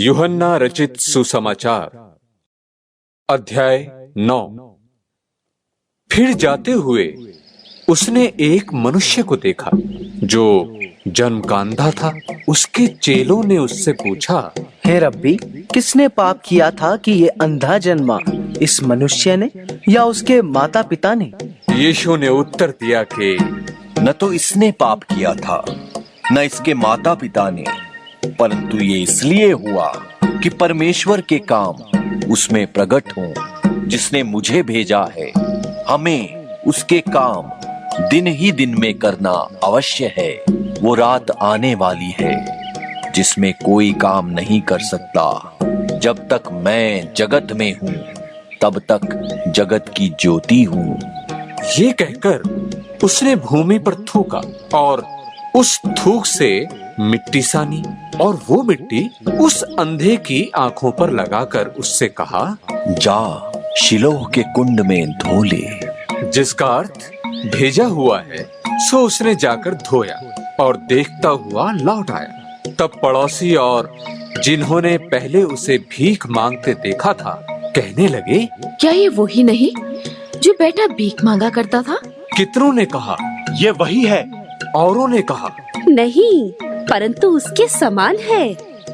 यूहन्ना रचित सुसमाचार अध्याय 9। फिर जाते हुए उसने एक मनुष्य को देखा जो जन्म का अंधा था। उसके चेलों ने उससे पूछा, हे रब्बी, किसने पाप किया था कि ये अंधा जन्मा, इस मनुष्य ने या उसके माता पिता ने? यीशु ने उत्तर दिया कि न तो इसने पाप किया था न इसके माता पिता ने, परंतु ये इसलिए हुआ कि परमेश्वर के काम उसमें प्रकट हों जिसने मुझे भेजा है। हमें उसके काम दिन ही दिन में करना अवश्य है। वो रात आने वाली है जिसमें कोई काम नहीं कर सकता। जब तक मैं जगत में हूँ तब तक जगत की ज्योति हूँ। ये कहकर उसने भूमि पर थूका और उस थूक से मिट्टी सानी और वो मिट्टी उस अंधे की आंखों पर लगाकर उससे कहा, जा शिलोह के कुंड में धो ले। जिसका अर्थ भेजा हुआ है। सो उसने जाकर धोया और देखता हुआ लौट आया। तब पड़ोसी और जिन्होंने पहले उसे भीख मांगते देखा था कहने लगे, क्या ये वही नहीं जो बेटा भीख मांगा करता था? कितनों ने कहा, ये वही है। औरों ने कहा, नहीं, परंतु उसके समान है।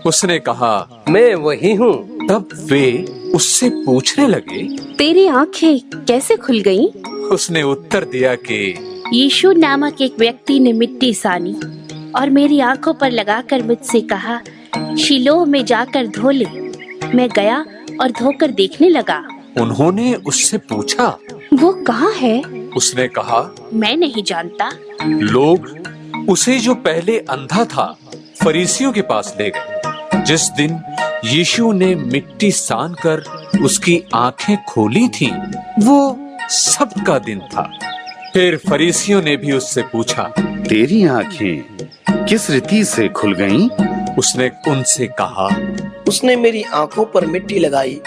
उसने कहा, मैं वही हूँ। तब वे उससे पूछने लगे, तेरी आंखें कैसे खुल गईं? उसने उत्तर दिया कि यीशु नामक एक व्यक्ति ने मिट्टी सानी और मेरी आंखों पर लगाकर मुझसे कहा, शिलोह में जाकर धो ले। मैं गया और धोकर देखने लगा। उन्होंने उससे पूछा, वो कहाँ है? उसने कहा, मैं नहीं जानता। लोग उसे जो पहले अंधा था फरीसियों के पास ले गए। जिस दिन यीशु ने मिट्टी सान कर उसकी आंखें खोली थीं, वो सब्त का दिन था। फिर फरीसियों ने भी उससे पूछा, तेरी आंखें किस रीति से खुल गईं? उसने उनसे कहा, उसने मेरी आंखों पर मिट्टी लगाई,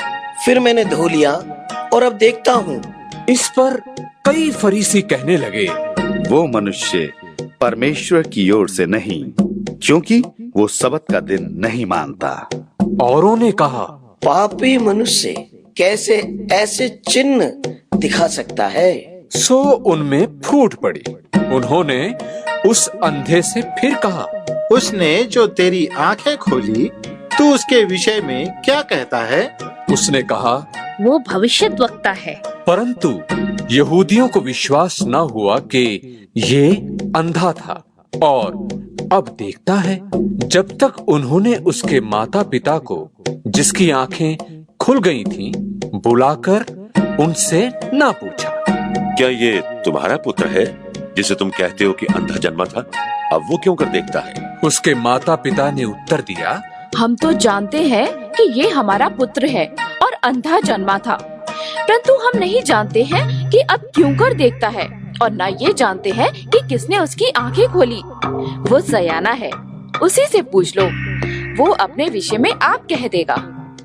फिर मैंने धो लिया और अब देखता हूँ। इस पर कई फरीसी कहने लगे, वो मनुष्य परमेश्वर की ओर से नहीं, क्योंकि वो सब्त का दिन नहीं मानता। औरों ने कहा, पापी मनुष्य कैसे ऐसे चिन्ह दिखा सकता है? सो उनमें फूट पड़ी। उन्होंने उस अंधे से फिर कहा, उसने जो तेरी आंखें खोली, तू उसके विषय में क्या कहता है? उसने कहा, वो भविष्यद्वक्ता है। परंतु यहूदियों को विश्वास न हुआ कि ये अंधा था और अब देखता है। जब तक उन्होंने उसके माता पिता को, जिसकी आंखें खुल गई थीं, बुलाकर उनसे ना पूछा, क्या ये तुम्हारा पुत्र है जिसे तुम कहते हो कि अंधा जन्मा था? अब वो क्यों कर देखता है? उसके माता पिता ने उत्तर दिया, हम तो जानते हैं कि ये हमारा पुत्र है और अंधा जन्मा था, परंतु हम नहीं जानते हैं कि अब क्यों कर देखता है, और न ये जानते हैं कि किसने उसकी आंखें खोली। वो सयाना है, उसी से पूछ लो, वो अपने विषय में आप कह देगा।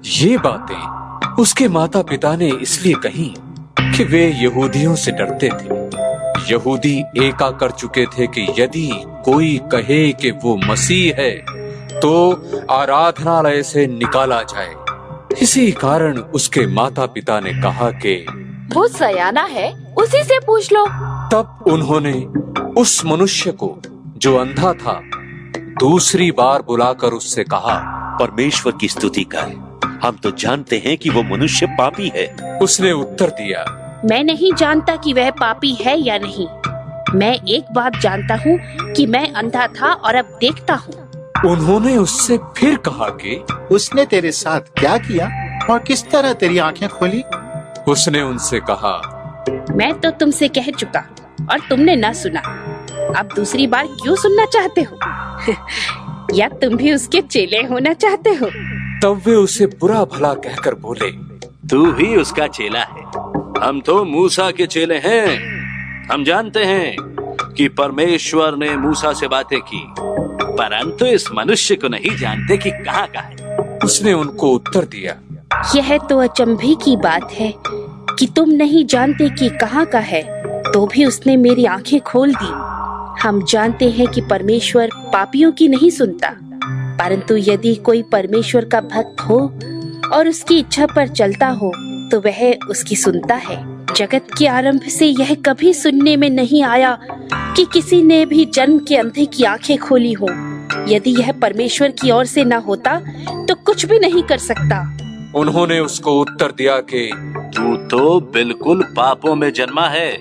ये बातें उसके माता पिता ने इसलिए कही कि वे यहूदियों से डरते थे। यहूदी एका कर चुके थे कि यदि कोई कहे कि वो मसीह है तो आराधनालय से निकाला जाए। इसी कारण उसके माता पिता ने कहा कि वो सयाना है, उसी से पूछ लो। तब उन्होंने उस मनुष्य को जो अंधा था दूसरी बार बुलाकर उससे कहा, परमेश्वर की स्तुति कर, हम तो जानते हैं कि वो मनुष्य पापी है। उसने उत्तर दिया, मैं नहीं जानता कि वह पापी है या नहीं। मैं एक बात जानता हूँ कि मैं अंधा था और अब देखता हूँ। उन्होंने उससे फिर कहा कि उसने तेरे साथ क्या किया और किस तरह तेरी आंखें खोली? उसने उनसे कहा, मैं तो तुमसे कह चुका और तुमने ना सुना। अब दूसरी बार क्यों सुनना चाहते हो? या तुम भी उसके चेले होना चाहते हो? तब वे उसे बुरा भला कहकर बोले, तू ही उसका चेला है, हम तो मूसा के चेले हैं। हम जानते हैं कि परमेश्वर ने मूसा से बातें की, परंतु इस मनुष्य को नहीं जानते कि कहाँ का है। उसने उनको उत्तर दिया, यह तो अचंभे की बात है कि तुम नहीं जानते कि कहाँ का है, तो भी उसने मेरी आंखें खोल दी। हम जानते हैं कि परमेश्वर पापियों की नहीं सुनता, परंतु यदि कोई परमेश्वर का भक्त हो और उसकी इच्छा पर चलता हो तो वह उसकी सुनता है। जगत के आरंभ से यह कभी सुनने में नहीं आया कि किसी ने भी जन्म के अंधे की आंखें खोली हो। यदि यह परमेश्वर की ओर से न होता तो कुछ भी नहीं कर सकता। उन्होंने उसको उत्तर दिया कि तू तो बिल्कुल पापों में जन्मा है,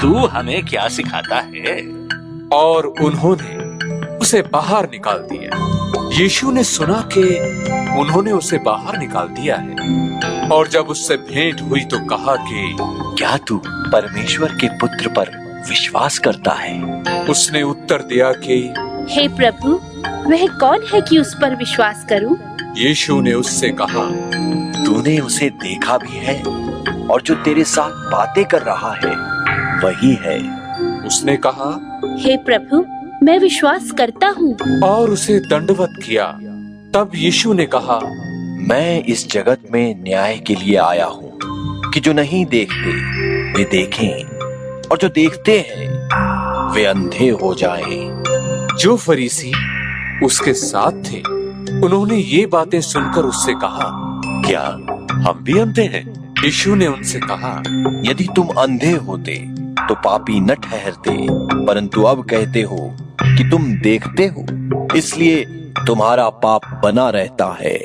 तू हमें क्या सिखाता है? और उन्होंने उसे बाहर निकाल दिया। यीशु ने सुना कि उन्होंने उसे बाहर निकाल दिया है और जब उससे भेंट हुई तो कहा कि क्या तू परमेश्वर के पुत्र पर विश्वास करता है? उसने उत्तर दिया कि हे प्रभु, वह कौन है कि उस पर विश्वास करूं? यीशु ने उससे कहा, तूने उसे देखा भी है और जो तेरे साथ बातें कर रहा है वही है। उसने कहा, हे प्रभु, मैं विश्वास करता हूँ। और उसे दंडवत किया। तब यीशु ने कहा, मैं इस जगत में न्याय के लिए आया हूँ कि जो नहीं देखते वे देखें और जो देखते हैं वे अंधे हो जाएं। जो फरीसी उसके साथ थे उन्होंने ये बातें सुनकर उससे कहा, क्या हम भी अंधे हैं? यीशु ने उनसे कहा, यदि तुम अंधे होते तो पापी न ठहरते, परंतु अब कहते हो कि तुम देखते हो, इसलिए तुम्हारा पाप बना रहता है।